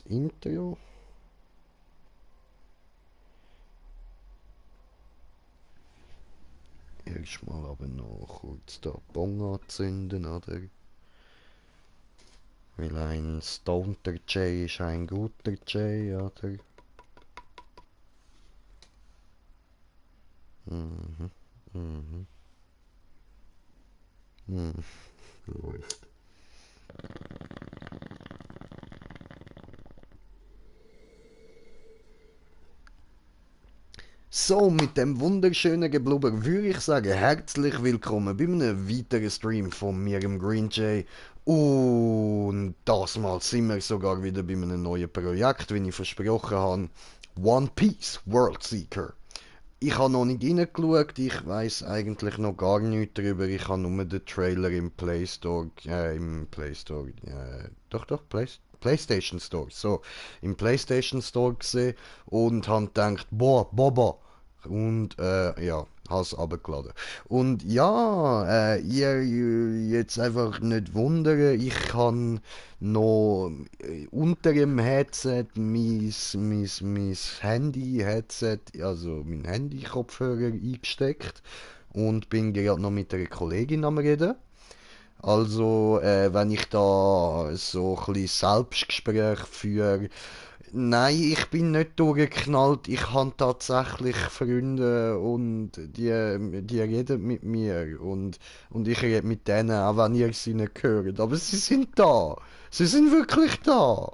Intro. Erstmal aber noch kurz den Bong anzünden, oder? Weil ein stonter Jay ist ein guter Jay, oder? Mhm, mhm, mhm. Läuft. So, mit dem wunderschönen Geblubber würde ich sagen, herzlich willkommen bei einem weiteren Stream von mir, dem Green Jay. Und das Mal sind wir sogar wieder bei einem neuen Projekt, wie ich versprochen habe. One Piece World Seeker. Ich habe noch nicht reingeschaut, ich weiß eigentlich noch gar nichts darüber. Ich habe nur den Trailer im Play Store, PlayStation Store, so, im PlayStation Store gesehen und habe gedacht, boah, Boba. Und ja, habe es runtergeladen. Und ja, ihr jetzt einfach nicht wundern, ich kann noch unter dem Headset mein Handy-Headset, also mein Handy-Kopfhörer eingesteckt und bin gerade noch mit einer Kollegin am Reden. Also, wenn ich da so ein bisschen Selbstgespräch führe, nein, ich bin nicht durchgeknallt. Ich habe tatsächlich Freunde und die reden mit mir und ich rede mit denen, auch wenn ihr sie nicht hört. Aber sie sind da. Sie sind wirklich da.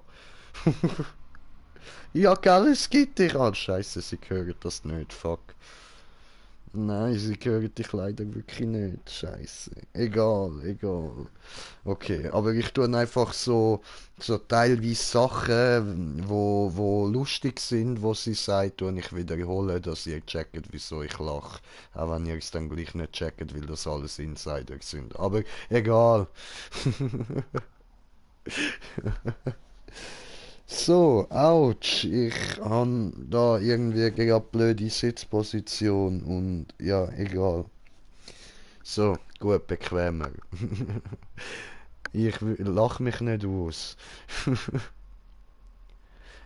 Ja, gell, es gibt dich an. Scheiße, sie hören das nicht. Fuck. Nein, sie hören dich leider wirklich nicht. Scheiße. Egal, egal. Okay, aber ich tue einfach so teilweise Sachen, wo lustig sind, wo sie sagt, tue ich wiederholen, dass ihr checkt, wieso ich lache. Auch wenn ihr es dann gleich nicht checkt, weil das alles Insider sind. Aber egal. So, ouch, ich habe da irgendwie gerade blöde Sitzposition und ja, egal. So, gut, bequemer. Ich lach mich nicht aus.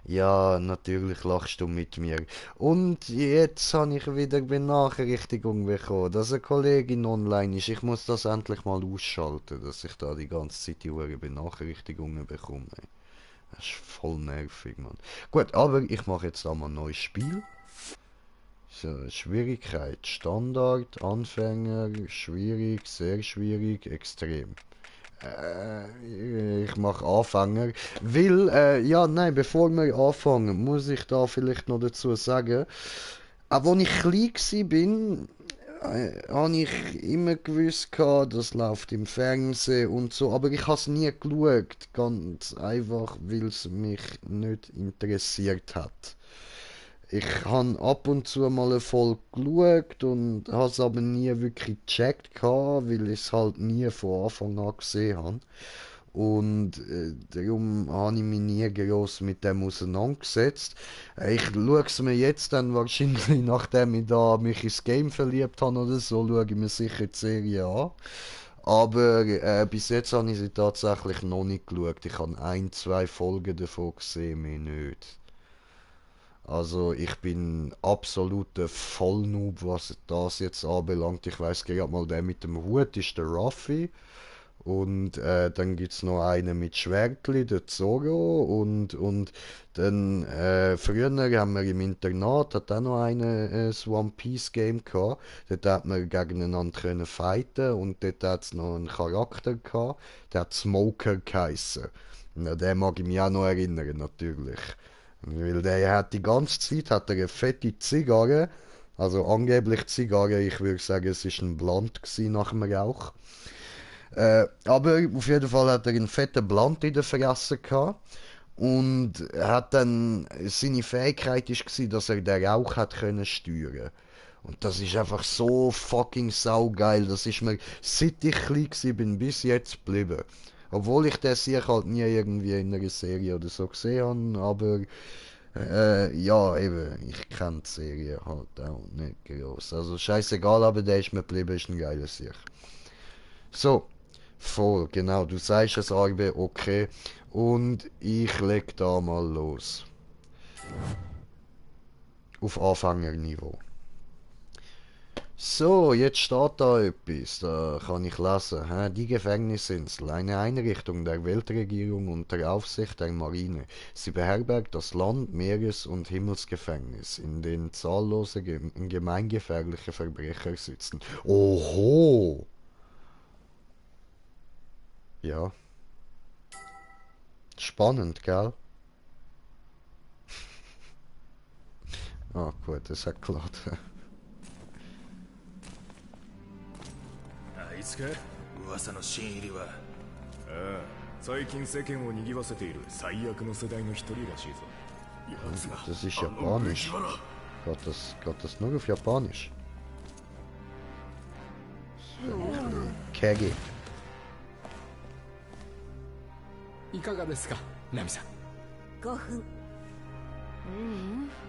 Ja, natürlich lachst du mit mir. Und jetzt habe ich wieder Benachrichtigung bekommen, dass eine Kollegin online ist. Ich muss das endlich mal ausschalten, dass ich da die ganze Zeit die Huren Benachrichtigungen bekomme. Das ist voll nervig, Mann. Gut, aber ich mache jetzt einmal ein neues Spiel. So, Schwierigkeit, Standard, Anfänger, schwierig, sehr schwierig, extrem. Ich mache Anfänger. Weil, ja, nein, bevor wir anfangen, muss ich da vielleicht noch dazu sagen, auch als ich klein bin, habe ich immer gewusst, das läuft im Fernsehen und so, aber ich habe es nie geschaut, ganz einfach, weil es mich nicht interessiert hat. Ich habe ab und zu mal eine Folge geschaut und habe es aber nie wirklich gecheckt, weil ich es halt nie von Anfang an gesehen habe. Und darum habe ich mich nie groß mit dem auseinandergesetzt. Ich schaue es mir jetzt dann wahrscheinlich, nachdem ich da mich ins Game verliebt habe oder so, schaue ich mir sicher die Serie an. Aber bis jetzt habe ich sie tatsächlich noch nicht geschaut. Ich habe ein, zwei Folgen davon gesehen, mehr nicht. Also ich bin absoluter Vollnoob, was das jetzt anbelangt. Ich weiß gerade mal, der mit dem Hut ist der Ruffy. Und dann gibt's noch einen mit Schwertli, der Zoro. Und dann früher haben wir im Internat hat auch noch einen das One Piece Game gehabt. Dort hat man gegeneinander können fighten und dort hat's noch einen Charakter gehabt, der hat Smoker geheissen. Na, den mag ich mich auch noch erinnern, natürlich. Weil der hat die ganze Zeit hat er eine fette Zigarre, also angeblich Zigarre, ich würde sagen, es ist ein Blunt nach dem Rauch. Aber auf jeden Fall hat er einen fetten Blunt in der Fresse gehabt. Und er hat dann, seine Fähigkeit war, dass er den Rauch hat können steuern. Und das ist einfach so fucking saugeil. Das ist mir, seit ich klein bin, bis jetzt geblieben. Obwohl ich das sicher halt nie irgendwie in einer Serie oder so gesehen habe, aber ja, eben, ich kenne die Serie halt auch nicht groß. Also scheißegal, aber der ist mir geblieben, ist ein geiler Sieg. So, voll, genau, du sagst es, Arbe, okay. Und ich leg da mal los. Auf Anfängerniveau. So, jetzt steht da etwas, da kann ich lesen. Die Gefängnisinsel, eine Einrichtung der Weltregierung unter Aufsicht der Marine. Sie beherbergt das Land-, Meeres- und Himmelsgefängnis, in dem zahllose gemeingefährliche Verbrecher sitzen. Oho! Ja, spannend, gell? Ah, gut, das hat geklappt. あいつか噂の新入りは。ああ、最近世間を賑わせている最悪の世代の一人らしいぞ。奴が Das ist Japanisch. Geht das nur auf Japanisch? Kegi. いかがですか、ナミさん。5分。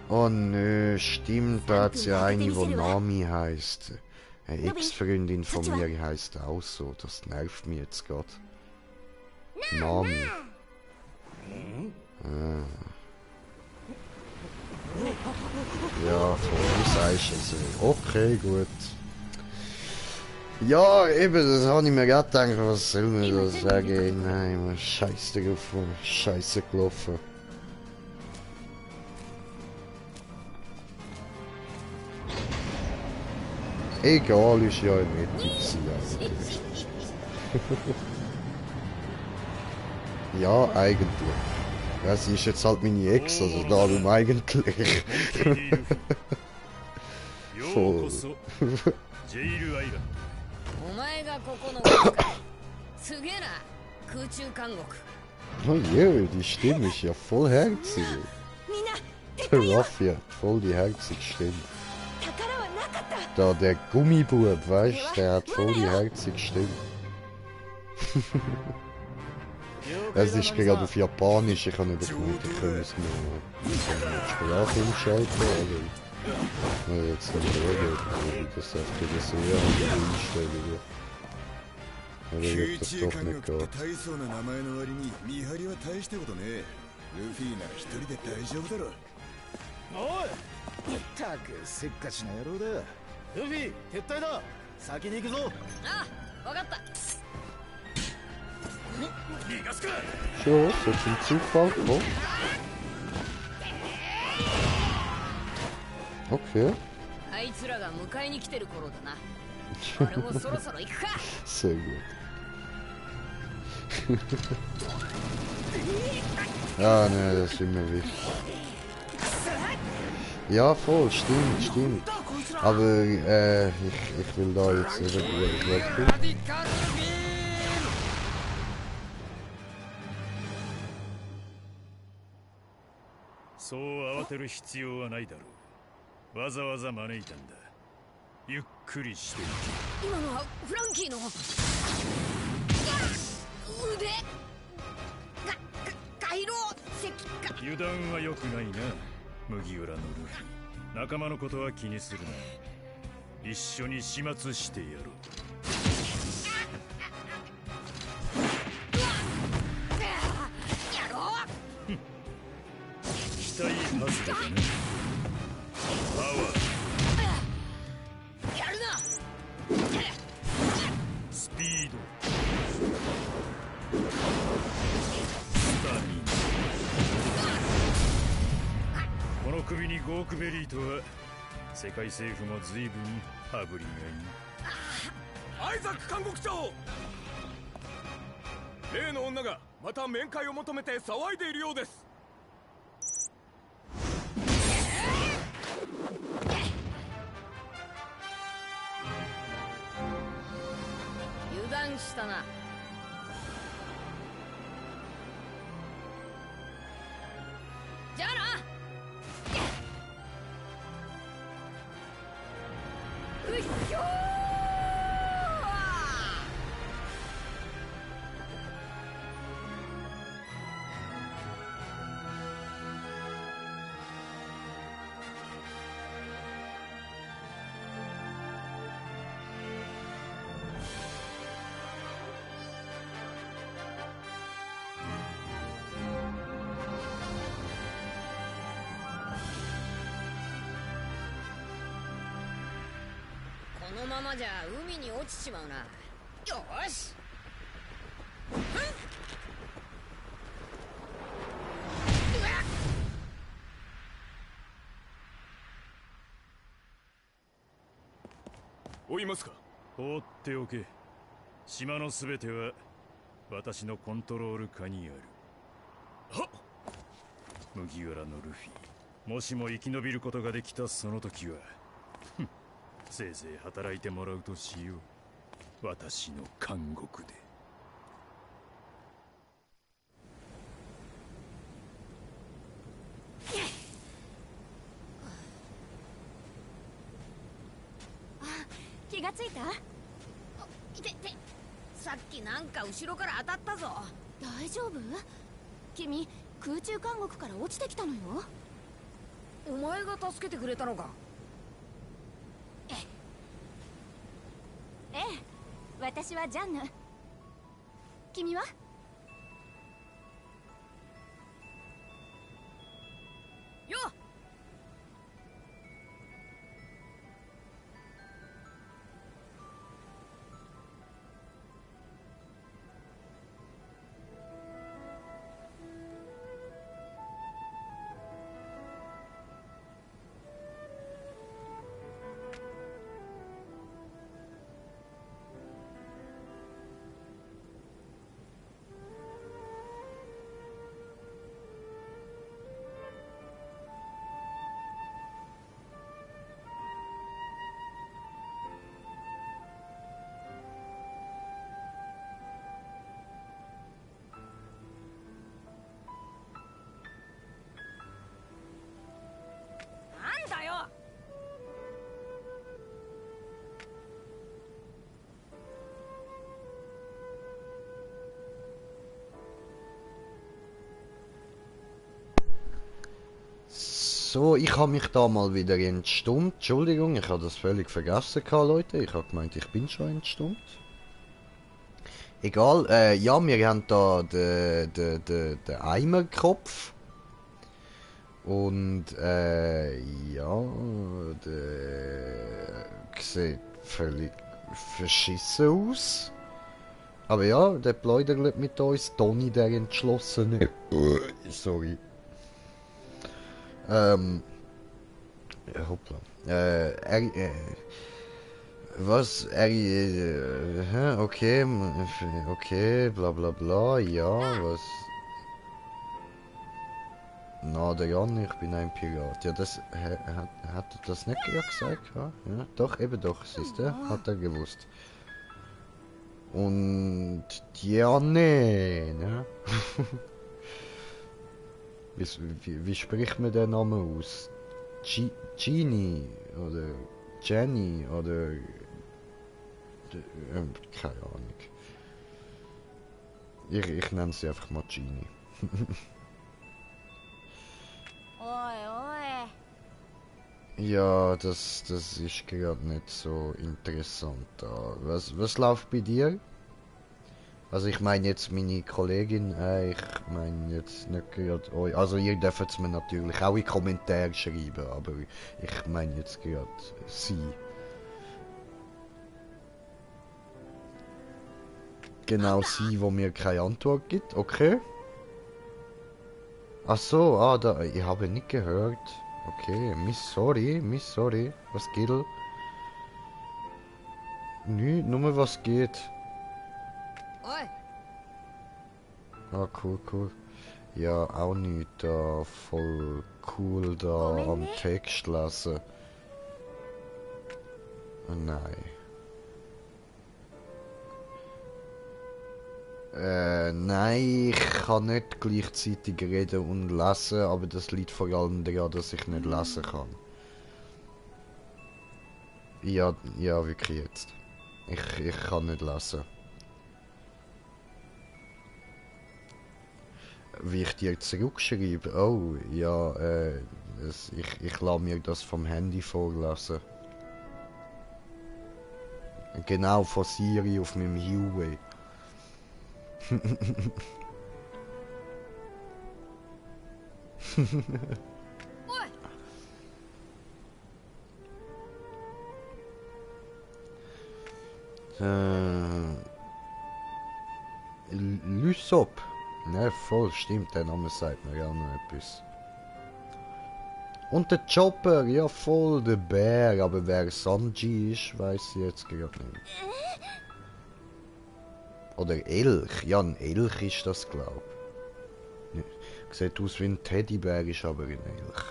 Oh nö, stimmt, da hat's ja eine, wo Nami heißt. Eine Ex-Freundin von mir heißt auch so, das nervt mich jetzt grad. Nami. Ah. Ja, voll sagst du so. Okay, gut. Ja, eben, das habe ich mir gerade gedacht, was soll man da sagen? Nein, scheiße drauf, scheiße gelaufen. Egal, ist ja nicht gewesen, ja, eigentlich. Ja, sie ist jetzt halt meine Ex, also darum eigentlich. Voll. お前がここの王か。すげえな、空中監獄。 Oh je, die Stimme ist ja voll herzig. みんな、 Der Raffi hat voll die herzige Stimme. 宝はなかった。 Da der Gummibub, weißt du, der hat voll die herzige Stimme. Es ist gerade auf Japanisch, ich habe nicht gemeint, ich kann es nur die Sprache umschalten, aber jetzt dann schauen, ob ich das auf die Serie einstellen. Aber ich das doch nicht geht. 大層な名前の割に見張りは大したことねえ。ルフィなら一人で大丈夫だろ。おい、ったくせっかちな野郎だ。ルフィ撤退だ。先に行くぞ。あ、わかった。 Schon, ist jetzt ein Zufall gekommen. Okay. あいつらが迎えに来てる頃だな。俺もそろそろ行くか。 Sehr gut. Ja, ne, das ist immer wichtig. Ja, voll, stimmt, stimmt. Aber ich will da jetzt irgendwie weg. So 慌てる必要はないだろう。わざわざ招いたんだ。ゆっくりしていけ。今のはフランキーの腕回路石化。油断は良くないな、麦浦のルフィ。仲間のことは気にするな。一緒に始末してやろう。やろう。したいはずだがね。パワー。やるな。スピード。スタミナ。この首にゴークベリーとは世界政府も随分羽振りがいい。アイザック監獄長、例の女がまた面会を求めて騒いでいるようです。油断したな。じゃあな。うっひょー。のままじゃ海に落ちちまうな。よーし。追いますか。放っておけ。島のすべては私のコントロール下にある。はっ。麦わらのルフィ、もしも生き延びることができたその時は、せいぜい働いてもらうとしよう。私の監獄で。気がついた？いてて、さっきなんか後ろから当たったぞ。大丈夫？君空中監獄から落ちてきたのよ。お前が助けてくれたのか。ええ、私はジャンヌ。君は？よっ。なんだよ。So, ich habe mich da mal wieder entstummt. Entschuldigung, ich habe das völlig vergessen gehabt, Leute. Ich habe gemeint, ich bin schon entstummt. Egal, ja, wir haben da den Eimerkopf. Und, ja, der sieht völlig verschissen aus. Aber ja, der plaudert mit uns. Toni, der Entschlossene. Sorry. Hoppla. Was? Okay, okay, bla bla bla, ja, was? Na, der Jan, ich bin ein Pirat. Ja, das hat er das nicht gesagt? Ja, ja, doch, eben doch, siehst du, hat er gewusst. Und Diane, ne? wie spricht man den Namen aus? Genie oder Jenny oder keine Ahnung. Ich nenne sie einfach mal Genie. おいおい。 Ja, das ist gerade nicht so interessant da. Was läuft bei dir? Also ich meine jetzt meine Kollegin, ich meine jetzt nicht gerade euch. Also ihr dürft es mir natürlich auch in Kommentare schreiben, aber ich meine jetzt gerade sie. Genau sie, wo mir keine Antwort gibt, okay? Ach so, da, ich habe nicht gehört. Okay, miss sorry. Was geht? Nö, nur was geht. おい。 Ah, cool. Ja, auch nicht da. Voll cool da am Text lesen. Nein. Nein, ich kann nicht gleichzeitig reden und lesen, aber das liegt vor allem daran, dass ich nicht lesen kann. Ja, wirklich jetzt. Ich kann nicht lesen. Wie ich dir zurückschreibe? Oh, ja, ich lasse mir das vom Handy vorlesen. Genau, von Siri auf meinem Huawei. Lysop. Ne, voll, stimmt, der Name sagt mir auch noch etwas. Und der Chopper, ja voll, der Bär, aber wer Sanji ist, weiß ich jetzt gerade nicht. Oder Elch, ja ein Elch ist das, glaub ich. Sieht aus wie ein Teddybär, ist aber ein Elch.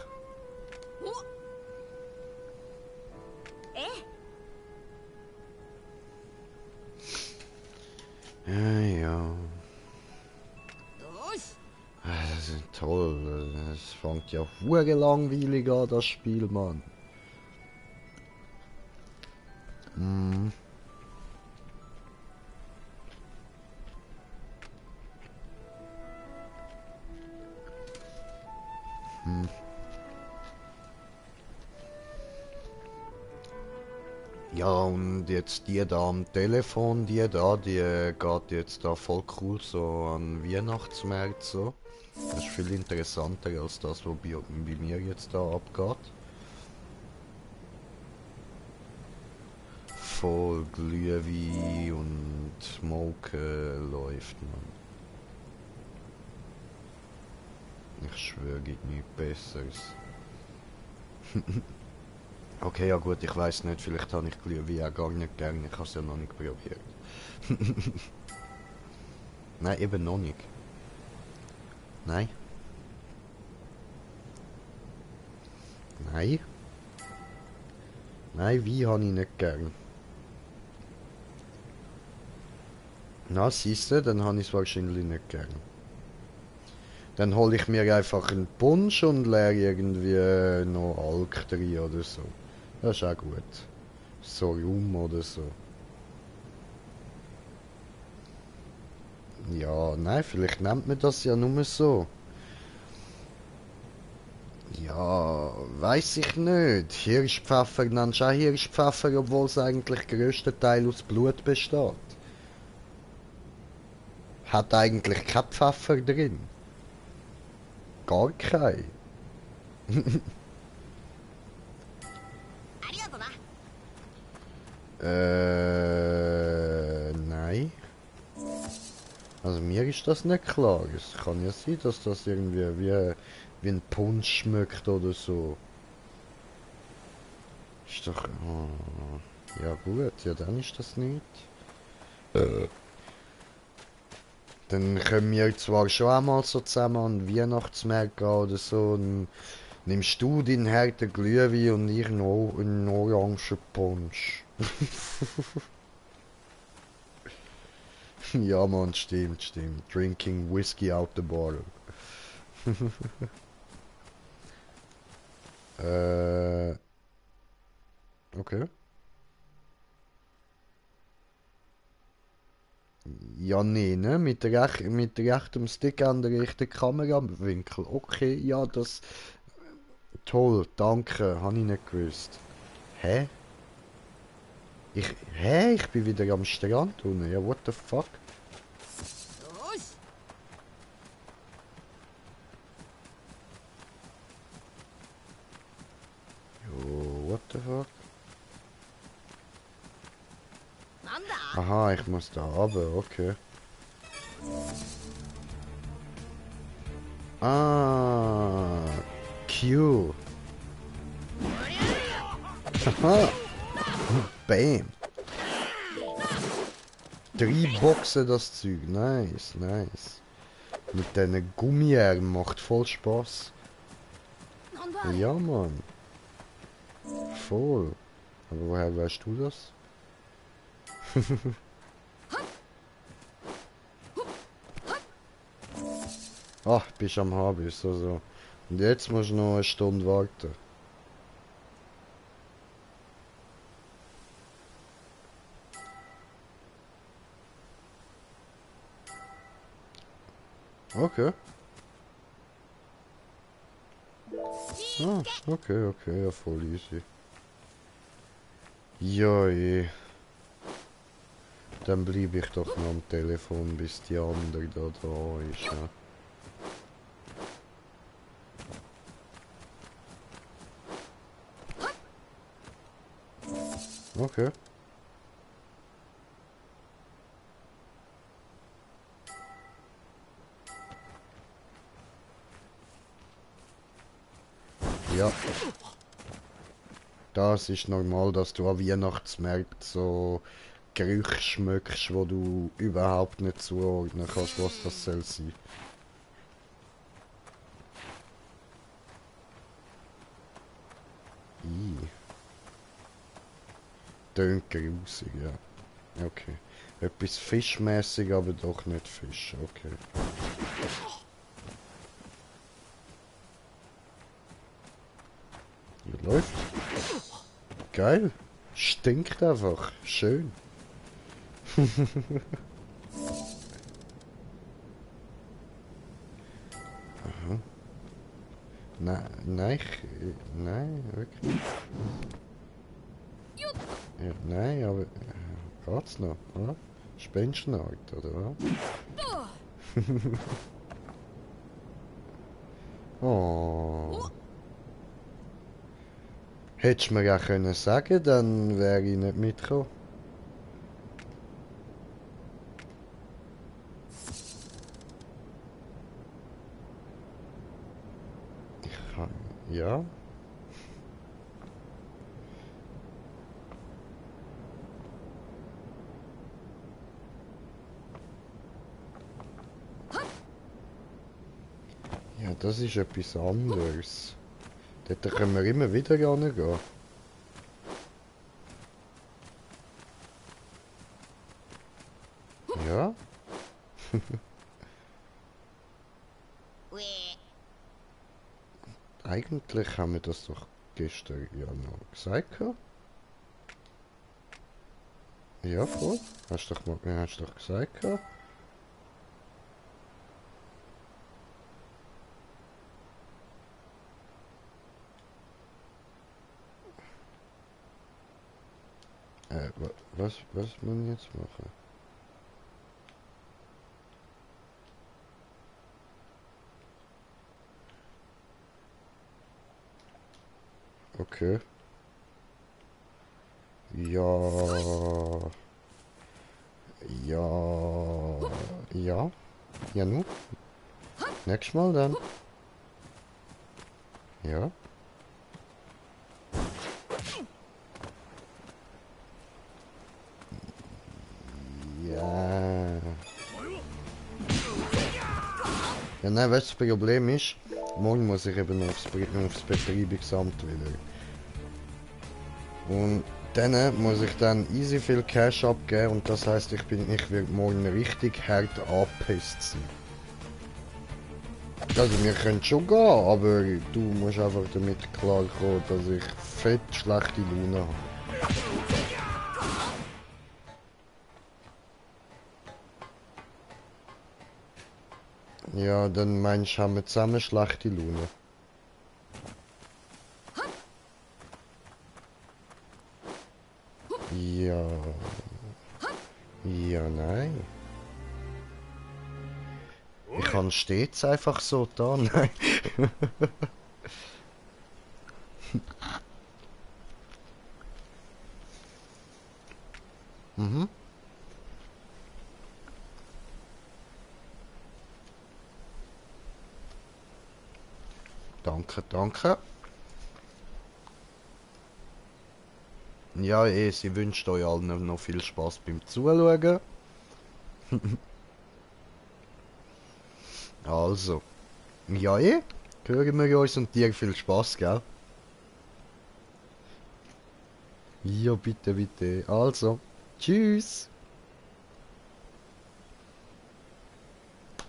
Ja, ja. Das ist toll. Es fängt ja hure langweilig an, das Spiel, Mann. Mm. Hm. Ja, und jetzt die da am Telefon, die geht jetzt da voll cool so an Weihnachtsmärkte so. Das ist viel interessanter als das, was bei mir jetzt da abgeht. Voll Glühwein und Smoke läuft, man. Ich schwöre, gibt nichts Besseres. Okay, ja gut, ich weiß nicht, vielleicht habe ich Glühwein auch gar nicht gern, ich habe es ja noch nicht probiert. Nein, eben noch nicht. Nein. Nein. Nein, Wein habe ich nicht gern. Na, siehste, dann habe ich es wahrscheinlich nicht gern. Dann hole ich mir einfach einen Punsch und leere irgendwie noch Alk drin oder so. Das ist auch gut. So Rum oder so. Ja, nein, vielleicht nennt man das ja nur so. Ja, weiß ich nicht. Hirschpfeffer nennst du auch Hirschpfeffer, obwohl es eigentlich grösstenteils aus Blut besteht. Hat eigentlich kein Pfeffer drin. Gar kein. Nein. Also mir ist das nicht klar. Es kann ja sein, dass das irgendwie wie ein Punsch schmeckt oder so. Ist doch... Oh, ja gut, ja dann ist das nicht. Dann können wir zwar schon einmal so zusammen an Weihnachtsmärkte gehen oder so. Dann nimmst du deinen harten Glühwein und ich noch einen Orangenpunsch. Ja, Mann, stimmt, stimmt. Drinking whiskey out the bottle. Okay. Ja, nee, ne? Mit rechtem Stick an der richtigen Kamerawinkel. Okay, ja, das... Toll, danke, habe ich nicht gewusst. Hä? Ich bin wieder am Strand unten. Ja, what the fuck? Jo, what the fuck? Aha, ich muss da runter, okay. Ah, Q. Haha. Bam. 3 Boxen das Zeug, nice, nice. Mit diesen Gummiarmen macht voll Spaß. Ja, Mann. Voll. Aber woher weißt du das? Ach, bist am Habis, also. Und jetzt musst du noch eine Stunde warten. Okay. Ah, okay, ja, voll easy. Ja, eh. Dann bleibe ich doch noch am Telefon, bis die andere da ist, ja. Okay. Ja. Das ist normal, dass du an Weihnachtsmärkten so Gerüche schmeckst, wo du überhaupt nicht zuordnen kannst, was das soll sein. Tönt grusig, ja. Okay. Etwas fischmäßig, aber doch nicht Fisch. Okay. Wie läuft? Geil. Stinkt einfach. Schön. Aha. Nein, nein, wirklich. Ja, nein, aber geht's noch, oder? Spendenart, oder was? Oh. Hättest du mir auch können sagen, dann wäre ich nicht mitgekommen. Ich kann... Ja? Ja, das ist etwas anderes. Dort können wir immer wieder gehen. Ja? Eigentlich haben wir das doch gestern ja noch gesagt. Ja, voll. Hast du doch gesagt. Was muss ich jetzt machen? Okay. Ja. Ja. Ja. Ja, nu. Nächstes Mal dann. Ja. Ja. Ja, nein, weißt du, das Problem ist, morgen muss ich eben aufs Betreibungsamt wieder. Und dann muss ich dann easy viel Cash abgeben und das heißt, ich werde morgen richtig hart angepisst sein. Also wir können schon gehen, aber du musst einfach damit klarkommen, dass ich fett schlechte Laune habe. Ja, dann meinst du, haben wir zusammen schlechte Laune. Ja. Ja, nein. Ich kann stets einfach so da, nein. Mhm. Danke, danke. Ja, sie wünscht euch allen noch viel Spaß beim Zuschauen. Also, ja, hören wir uns und dir viel Spaß, gell? Ja, bitte, bitte. Also, tschüss.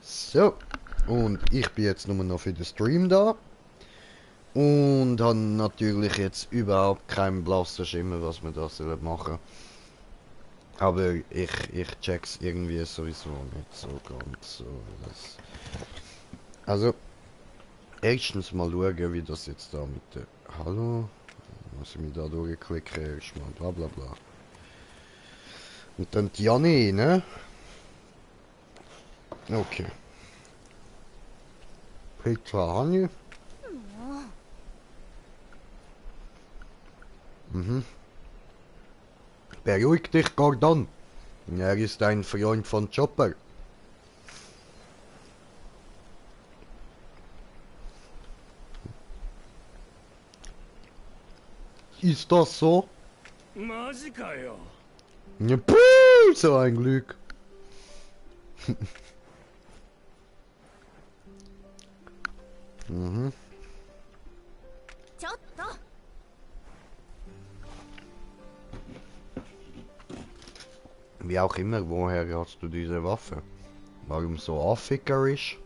So, und ich bin jetzt nur noch für den Stream da. Und habe natürlich jetzt überhaupt keinen blassen Schimmer, was wir da machen sollen. Aber ich check's irgendwie sowieso nicht so ganz so. Also, erstens mal schauen, wie das jetzt da mit der... Hallo? Muss ich mich da durchklicken erstmal, bla bla bla. Und dann die Janni, ne? Okay. Petra Hanni. Mhm. Beruhig dich, Gordon. Er ist ein Freund von Chopper. Ist das so? マジかよ。 Ja, puh, so ein Glück. Mhm. ちょっと Wie auch immer, woher hast du diese Waffe? Warum so affickerisch?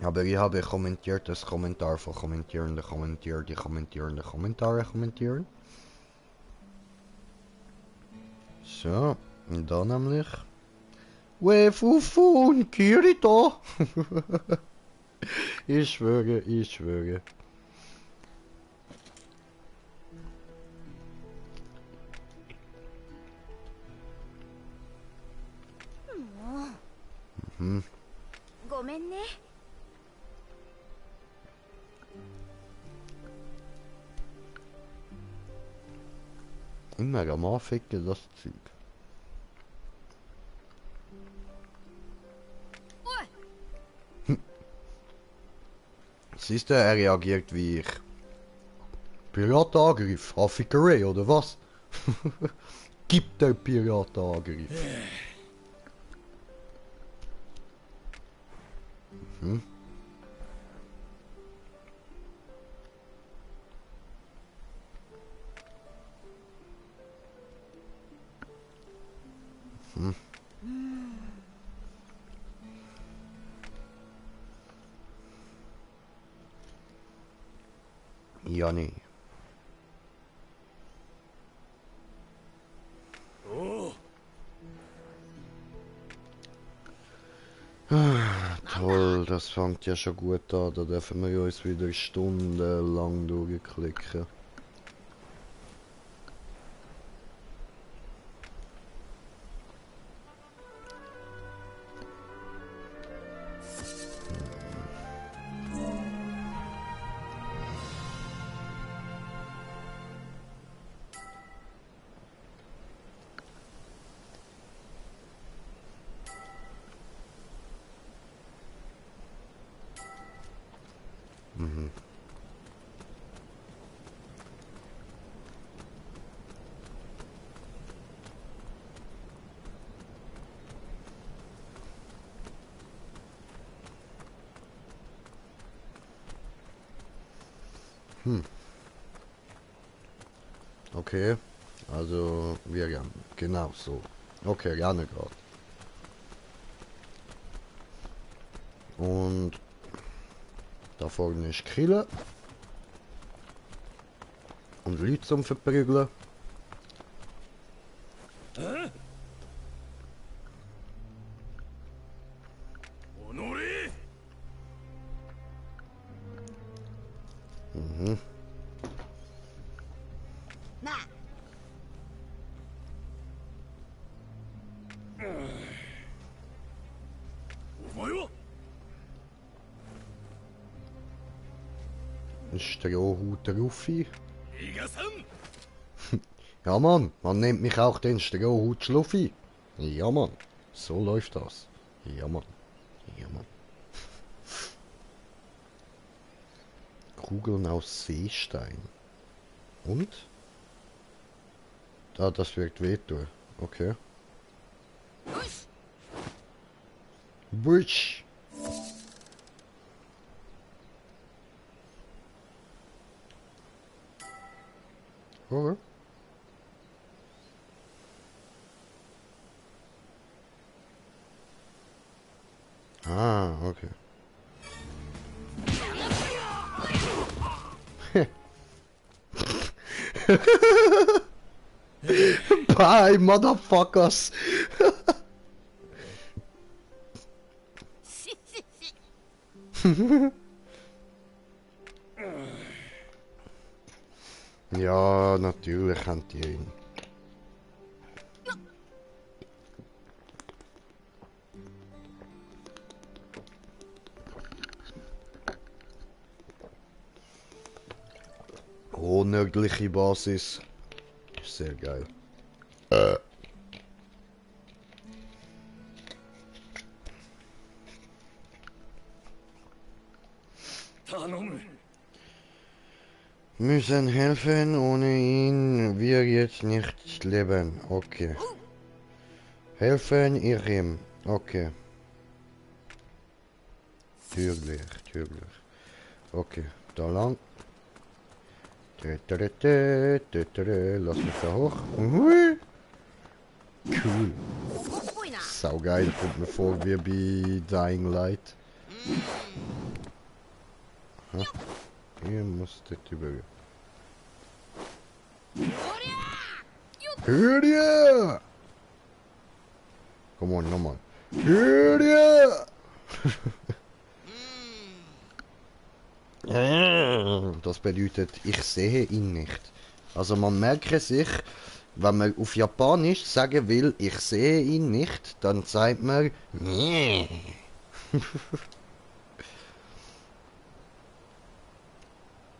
Aber ich habe kommentiert, das Kommentar von Kommentierende kommentiert, die kommentierende Kommentare kommentieren. So, und dann nämlich... Fufu und Kirito! Ich schwöre, ich schwöre. Mhm. ごめんね Immer am Anficken, das Zeug. Siehst du, er reagiert wie ich. Piratenangriff, Affikerei oder was? Gibt der Piratenangriff. Mhm. Mhm. Ja, nee. おう Toll, das fängt ja schon gut an. Da dürfen wir uns wieder stundenlang durchklicken. Mhm. Okay, also wir haben genau so. Okay, gerne gerade. Und da vorne ist Krille. Und Leute zum Verprügeln. Hä? おのれ Mhm. なあ お前は Ein Strohhut Ruffi. 逃がさん Ja Mann, man nennt mich auch den Strohhut Schluffi. Ja Mann, so läuft das. Ja Mann, ja Mann. Kugeln aus Seestein. Und? Ah, das wirkt wehtun. Okay. Busch. Okay. Ah, okay. Bye, motherfuckers. Ja, natürlich kennt ihr ihn. Oh, nördliche Basis. Sehr geil. Müssen helfen, ohne ihn wir jetzt nicht leben. Okay. Helfen ihm. Okay. Türlich. Okay, da lang. Lass mich da hoch. Hui. Cool. Saugeil, kommt mir vor wie bei Dying Light. Aha. Hier muss das über. Hör dir! Komm on, nochmal. Hör dir! Das bedeutet, ich sehe ihn nicht. Also man merke sich, wenn man auf Japanisch sagen will, ich sehe ihn nicht, dann sagt man nee.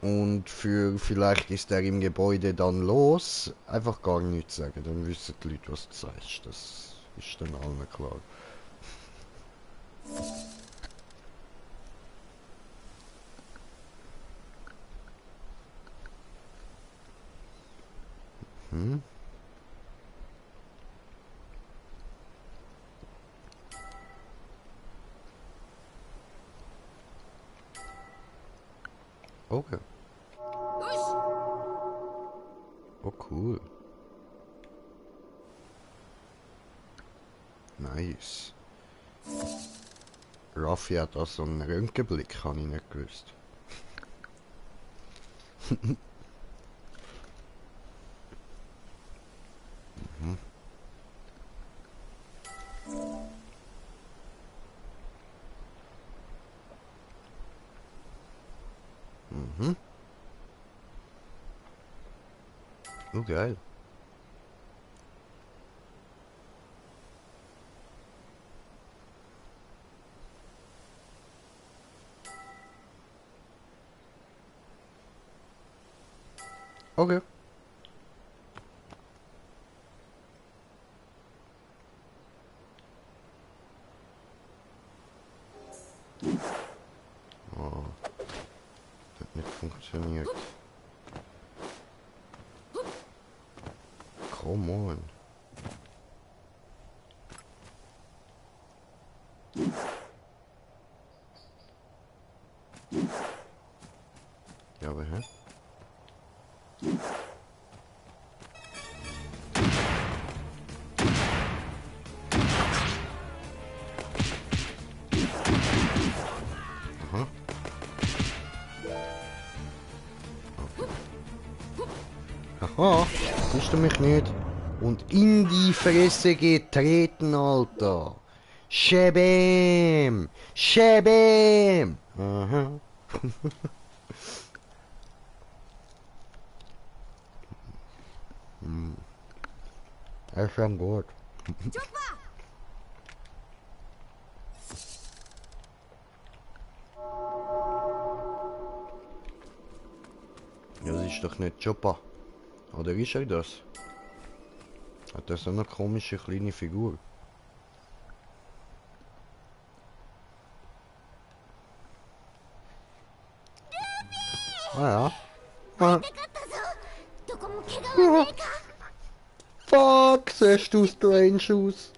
Und für vielleicht ist er im Gebäude dann los, einfach gar nichts sagen, dann wissen die Leute, was du sagst. Das ist dann allen klar. Hm? Okay. Oh, cool. Nice. Raffi hat auch so einen Röntgenblick, habe ich nicht gewusst. Mhm. Mhm. Oh, geil. Okay. Oh, hat nicht funktioniert. Come on. Ja, aber hä? Aha. Aha, siehst du mich nicht? Und in die Fresse getreten, Alter. Schäbem! Schäbem! Aha. Das ist schon gut. Das ist doch nicht Chopper. Oder ist er das? Hat er so eine komische kleine Figur? Ah ja. Ah. Fuck, siehst du strange aus?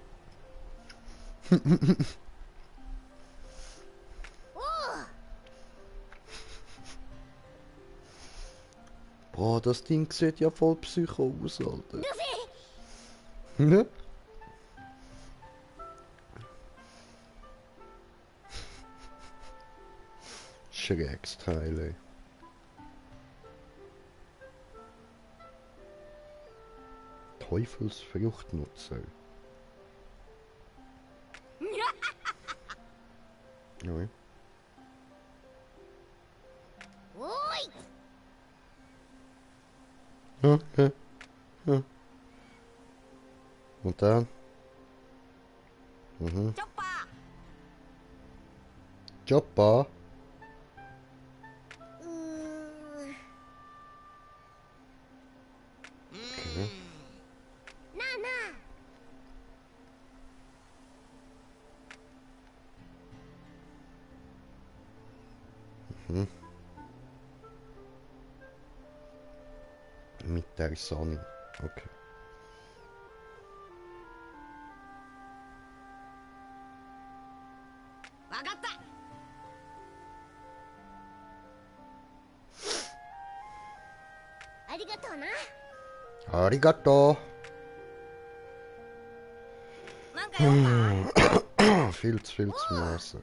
Boah, das Ding sieht ja voll Psycho aus, Alter. Ne? Schräges Teil, ey. Teufelsfruchtnutzer. Ja. Ja, ja, ja. Und dann? Mhm. Chopper? Okay. Mhm. Mit der Sonne. Okay. Arigato. Viel zu zum Essen.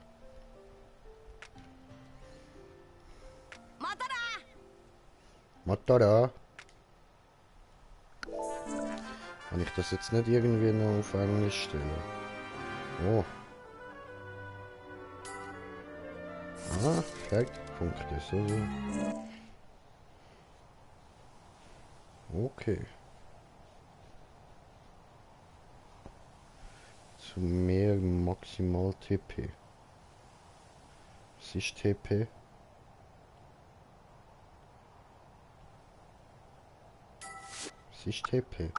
Matara. Kann ich das jetzt nicht irgendwie noch auf Englisch stellen? Oh. Ah, Fertigpunkte, so. Okay. Zu mehr maximal TP. Was ist TP? Was ist TP?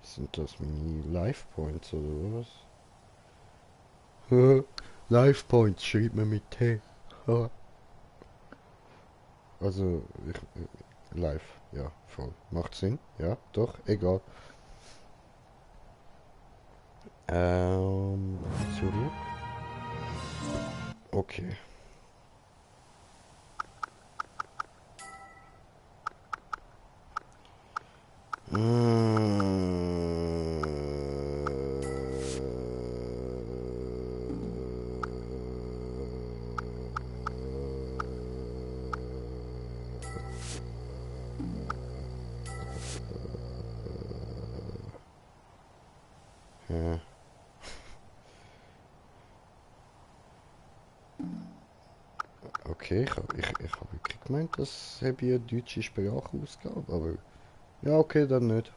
Sind das meine Life Points oder was? Life Points schreibt man mit T. Also, live, ja, voll. Macht Sinn, ja, doch, egal. Zurück. Okay. Ja. Okay, ich hab wirklich gemeint, das habe ich eine deutsche Sprachausgabe, aber ja, okay, dann nicht.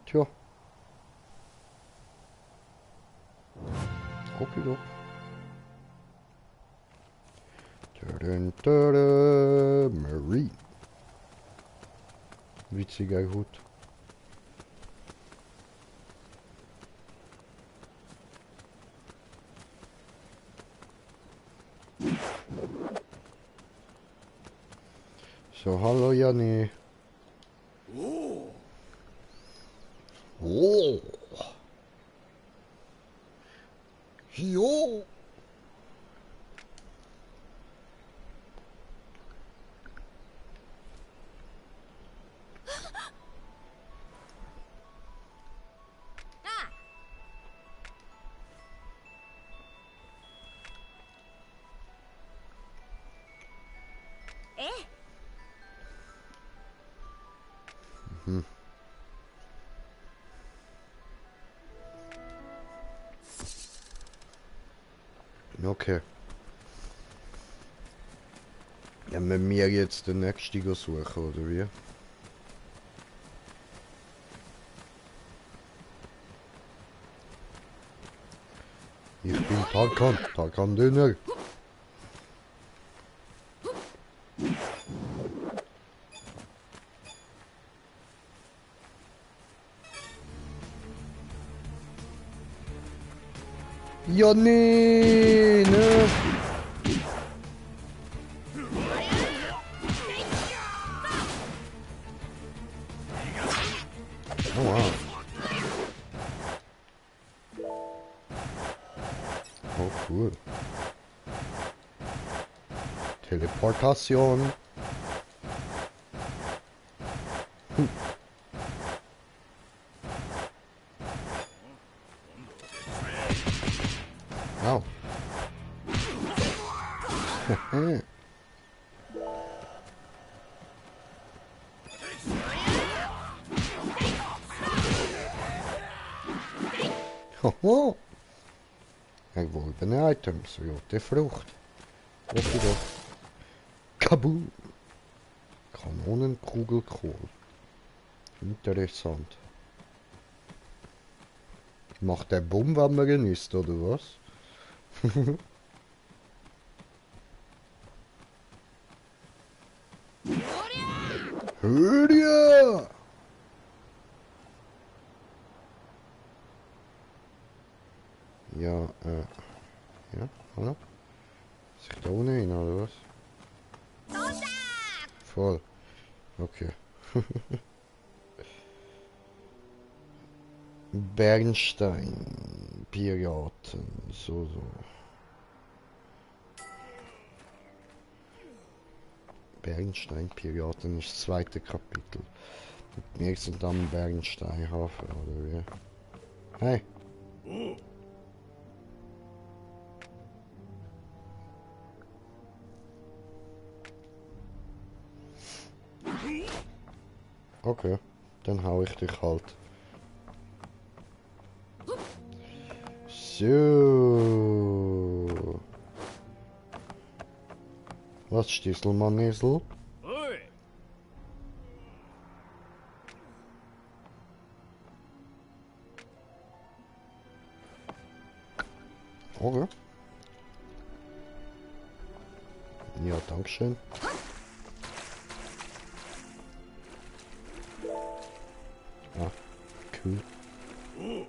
Tja. Okay, Marine. Witziger Hut. So, hallo Janni. Oh. Jo. Okay. Ja, wir mir jetzt den nächsten suchen, oder wie? Ich bin Tarkan Döner. Ja, nee, ne? Oh, wow. Oh, cool. Teleportation. Au. Hoho. Erworbene Items, rote Frucht. Okay, doch. Kaboom. Kanonenkugelkohl. Interessant. Macht der Bumm, wenn man ihn isst, oder was? Hör ja! Ja, Ja, hallo? Ist ich da unten hin, oder was? Voll. Okay. Bernstein, Piraten, so. Bernstein, Piraten ist das zweite Kapitel. Wir sind am Bernsteinhafen, oder wie? Hey! Okay, dann hau ich dich halt. So. Was, Stieselmann-Esel? Okay. Ja, dankeschön. Ah, cool. Hm?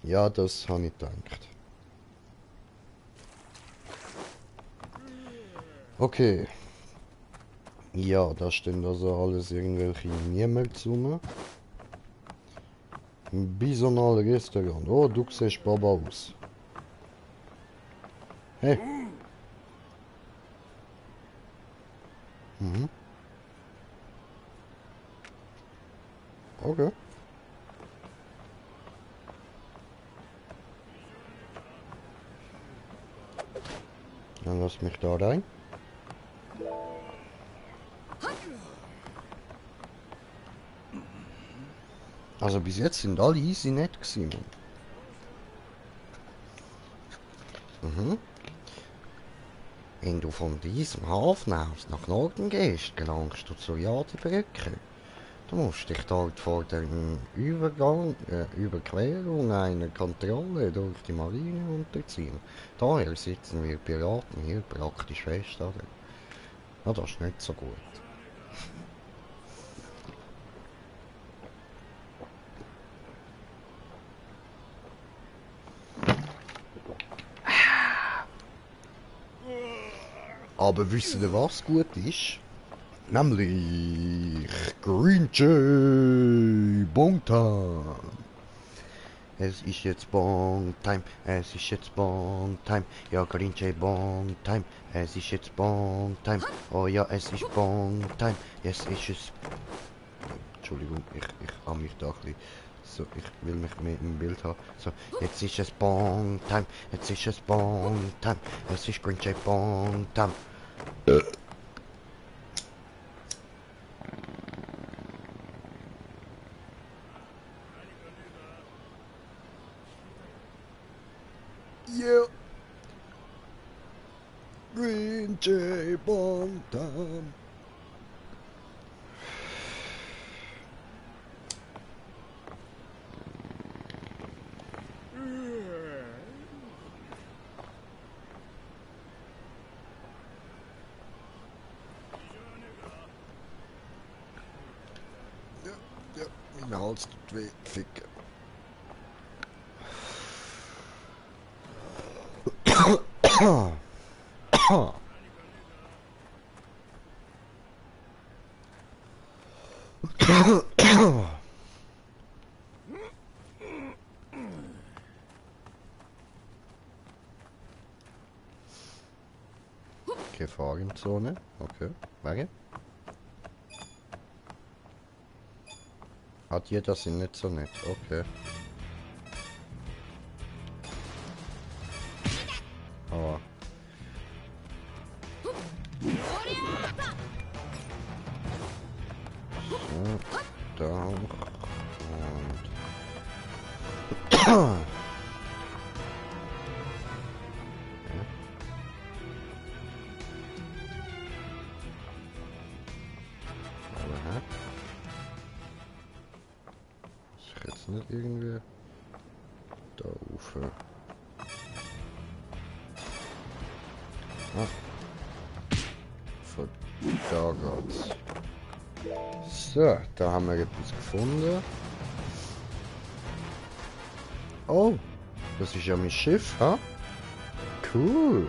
Ja, das habe ich gedacht. Okay. Ja, da stehen also alles irgendwelche Niemelzume. Bisonal Restaurant. Oh, du siehst Baba aus. Hey. Mhm. Okay. Dann lass mich da rein. Also bis jetzt sind alle easy nett gewesen. Mhm. Wenn du von diesem Hafen aus nach Norden gehst, gelangst du zur Jadebrücke. Du musst dich dort vor der Überquerung einer Kontrolle durch die Marine unterziehen. Daher sitzen wir Piraten hier praktisch fest, oder? Ja, das ist nicht so gut. Aber wisst ihr, was gut ist? Nämlich Green Jay Bongtime. Es ist jetzt Bong-Time, es ist jetzt Bong-Time. Ja, Green Jay Bong-Time, es ist jetzt Bong-Time. Oh ja, es ist Bong-Time, jetzt ist es... Entschuldigung, ich habe mich da ein bisschen... So, ich will mich mehr im Bild haben. So, jetzt ist es Bong-Time, jetzt ist es Bong-Time. Es ist Green Jay Bong-Time. Yeah. Green Jay Bong-Time. Ja, mein Hals tut weh, Ficken. Gefahrenzone, okay, warte. Hat jeder sind nicht so nett, okay. Aber... So, da und... Jetzt nicht irgendwie da rauf. Ah. Von da geht's. So, da haben wir etwas gefunden. Oh, das ist ja mein Schiff, ha? Cool.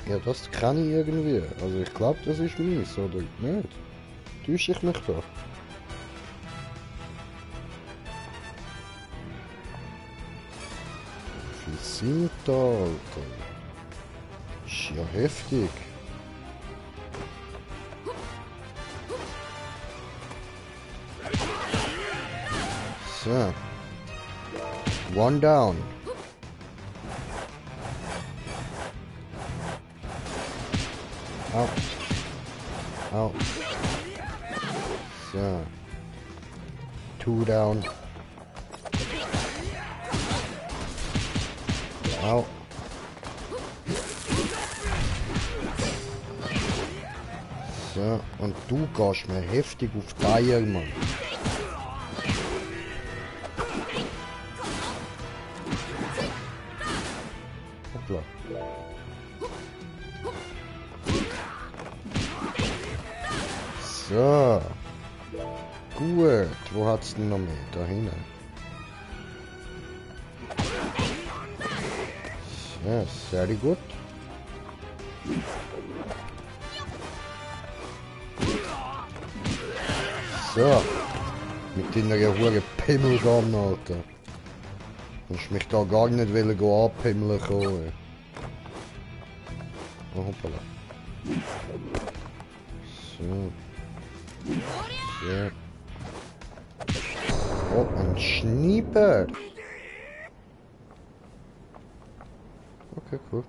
Ja, das kann ich irgendwie. Also ich glaube, das ist meins, oder nicht? Täusche ich mich da? Wie sind da, Alter? Ist ja heftig. So. One down. Au. Au. So. Two down. Au. So, und du gehst mir heftig auf die Eier, Mann. Hoppla. So. Gut. Wo hat's denn noch mehr? Da hinten. Ja, sehr gut. So. Mit deiner hohen Pimmelgun, Alter. Musst mich da gar nicht anpimmeln kommen. Oh, hoppala. So. So. Oh, ein Schnieper. Okay, cool.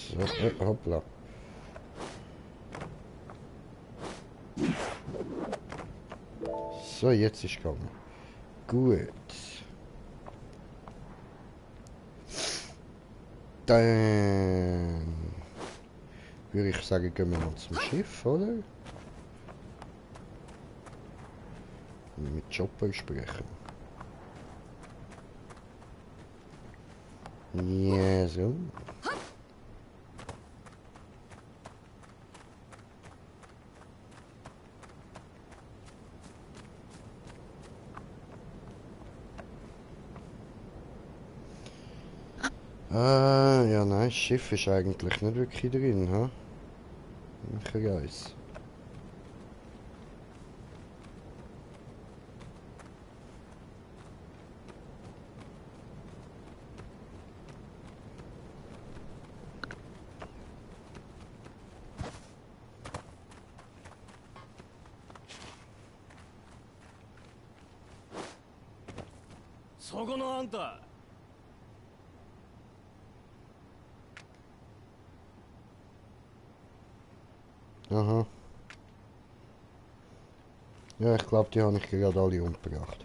So, hoppla. So, jetzt ist gegangen. Gut. Dann würde ich sagen, gehen wir mal zum Schiff, oder? Mit Chopper sprechen. Ja, so. Ja, nein, das Schiff ist eigentlich nicht wirklich drin, ha? Ich weiß. Aha. Ja, ich glaube, die habe ich gerade alle umgebracht.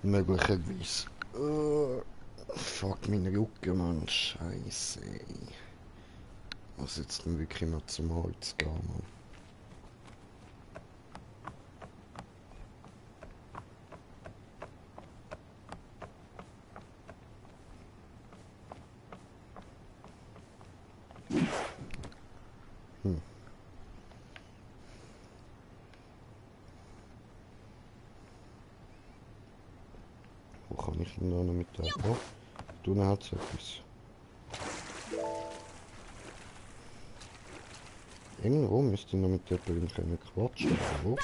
Möglicherweise. Fuck, mein Rücken, Mann. Scheiße. Ich muss jetzt dann wirklich mal zum Holz gehen, Mann. Wo kann ich denn da noch mit der... Oh, da hat es etwas. Irgendwo müsste ich noch mit jemandem können quatschen, aber wo?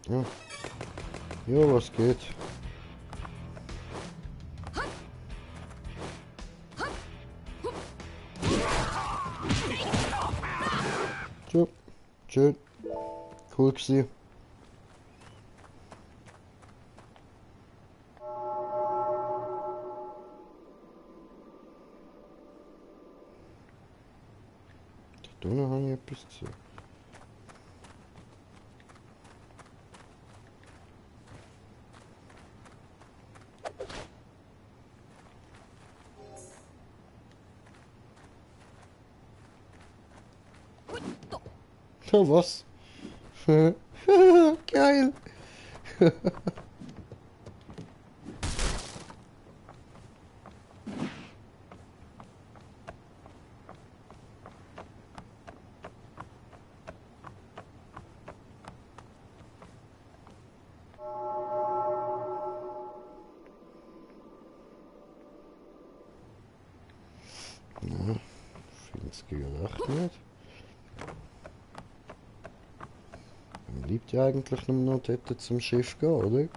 Ja. Ja, was geht? Tschö. Schön. Cool gewesen. Da unten habe ich etwas gesehen. Oh, was? Geil. Ja, find's gerechnet. Man liebt ja eigentlich nur noch dort zum Schiff gehen, oder?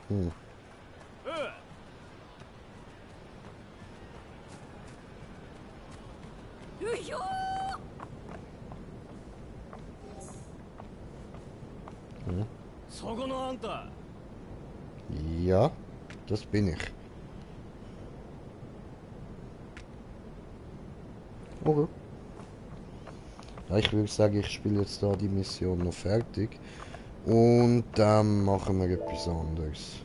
Hm. Ja, das bin ich. Okay. Ja, ich würde sagen, ich spiele jetzt da die Mission noch fertig. Und dann machen wir etwas anderes.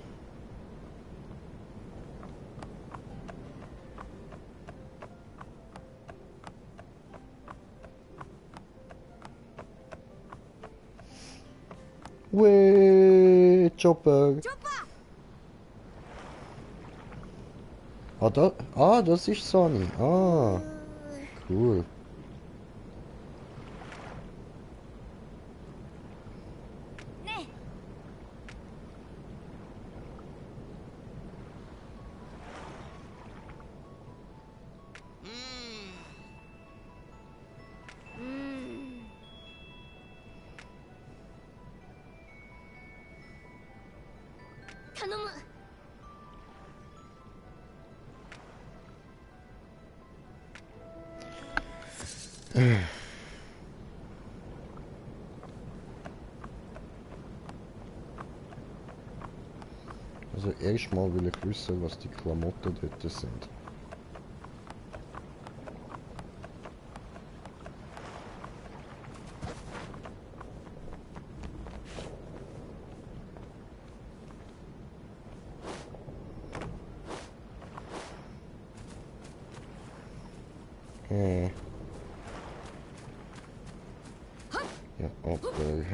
Wee, Chopper. Das ist Sonny. Ah, cool. Also erstmal will ich wissen, was die Klamotten dort sind. Ja, okay.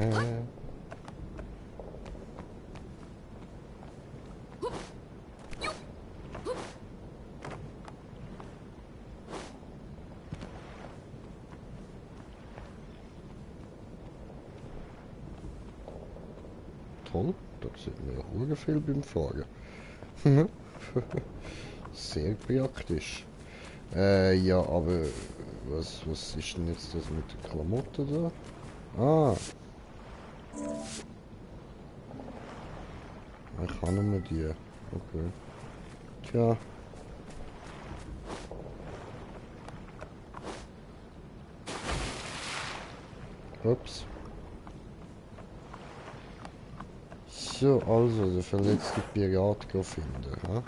Toll, da sieht man ja hure viel beim Fahren. Sehr praktisch. Ja, aber was ist denn jetzt das mit den Klamotten da? Ah. Ich habe nur die. Okay. Tja. Ups. So, also, der verletzte Pirat finden, ha?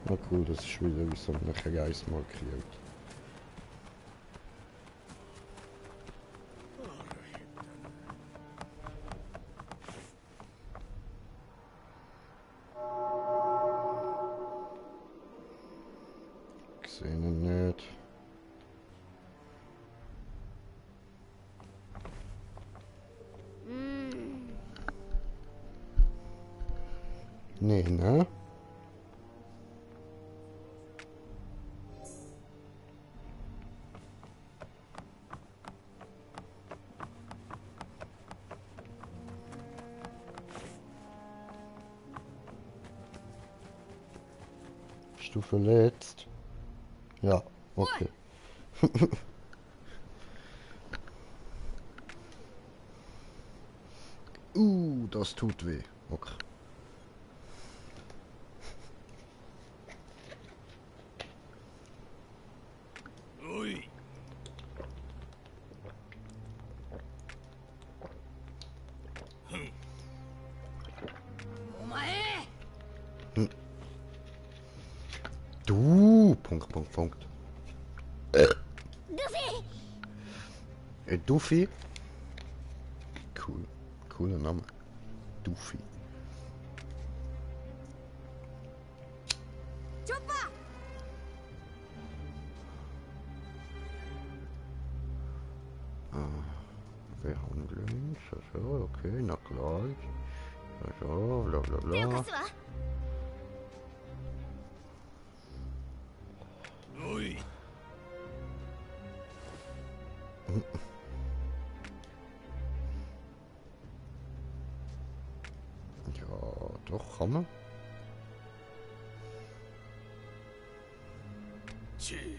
Na cool, das ist wieder wie so ein Kreis markiert. Ich sehe ihn nicht. Nee, ne? Bist du verletzt? Ja, okay. Das tut weh. Okay. Du! Punkt, Punkt, Punkt. ルフィ Duffy? Cool. Cooler Name. Duffy. チョッパー Behandeln. So, okay, na gleich. So, bla bla 手を bla. 貸すわ おい Ja, doch, kann man. チー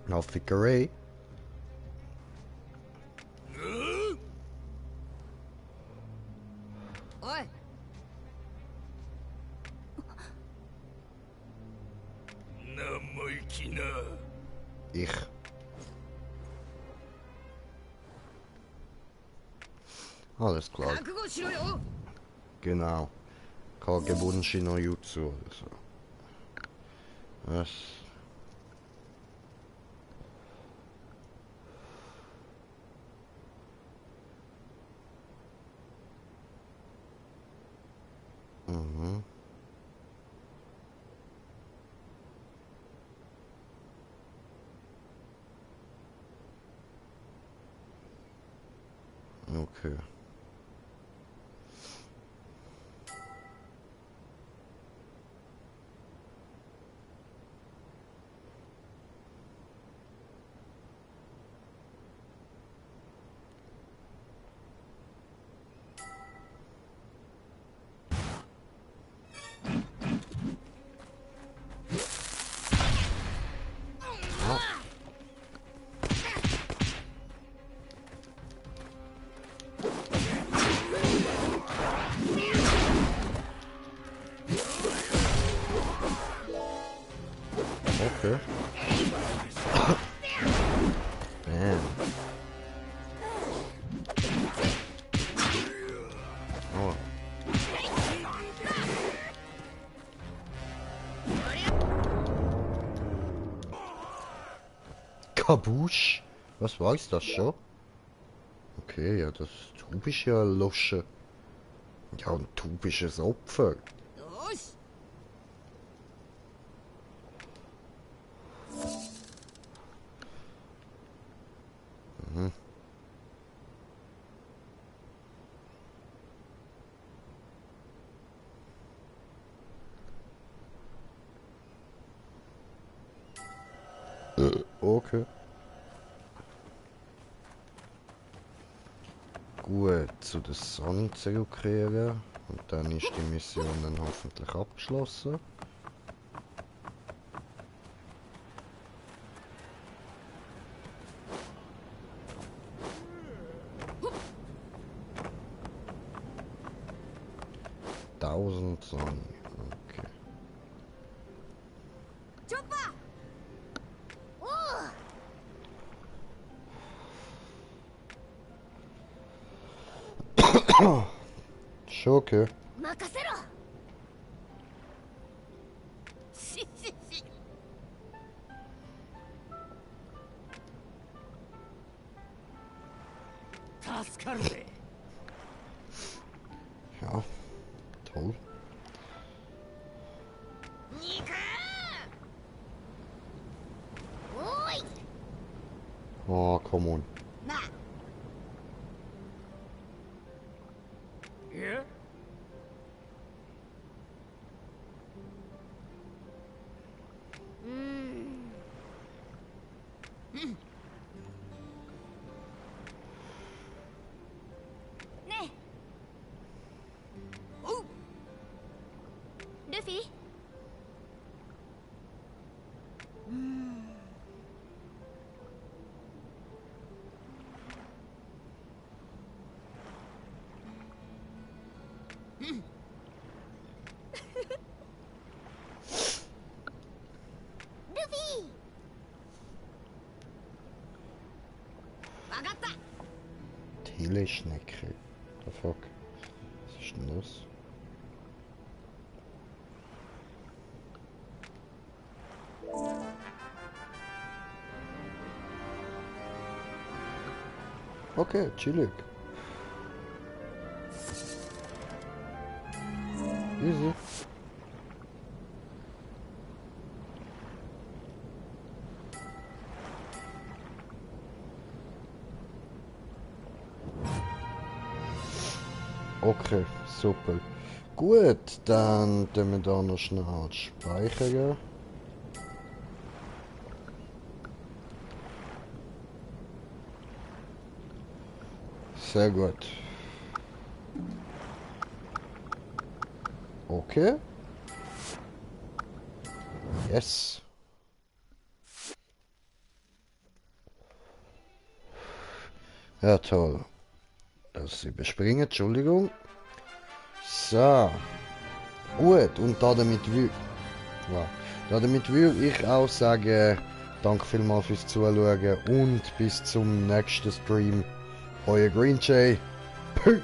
Now figure eight. おい 生意気な Ich. Alles klar. 覚悟しろよ Genau. Kagebunshi no Jutsu oder so. Was? Mhm. Okay. Okay. Bam. Oh. Kabusch? Was war ich das schon? Okay, ja, du bist ja Lusche. Ja, und du bist ein Opfer. よし Okay. Gut, zu der Sonne zurückkehren. Und dann ist die Mission dann hoffentlich abgeschlossen. Tausend Sonne. Okay. チョッパーおう Schon okay. 任せろししし 助かるぜ Ja, toll. 肉おーい Oh, come on. なあ いや うーん ねえおうルフィルフィ Vanilleschnecke. The fuck? Was ist denn das? Okay, chillig. Easy. Okay, super. Gut, dann tun wir da noch schnell speichern. Sehr gut. Okay. Yes. Ja, toll. Das überspringen, Entschuldigung. So. Gut, und damit würde ich auch sagen, danke vielmals fürs Zuschauen und bis zum nächsten Stream. Euer Green Jay. Peace.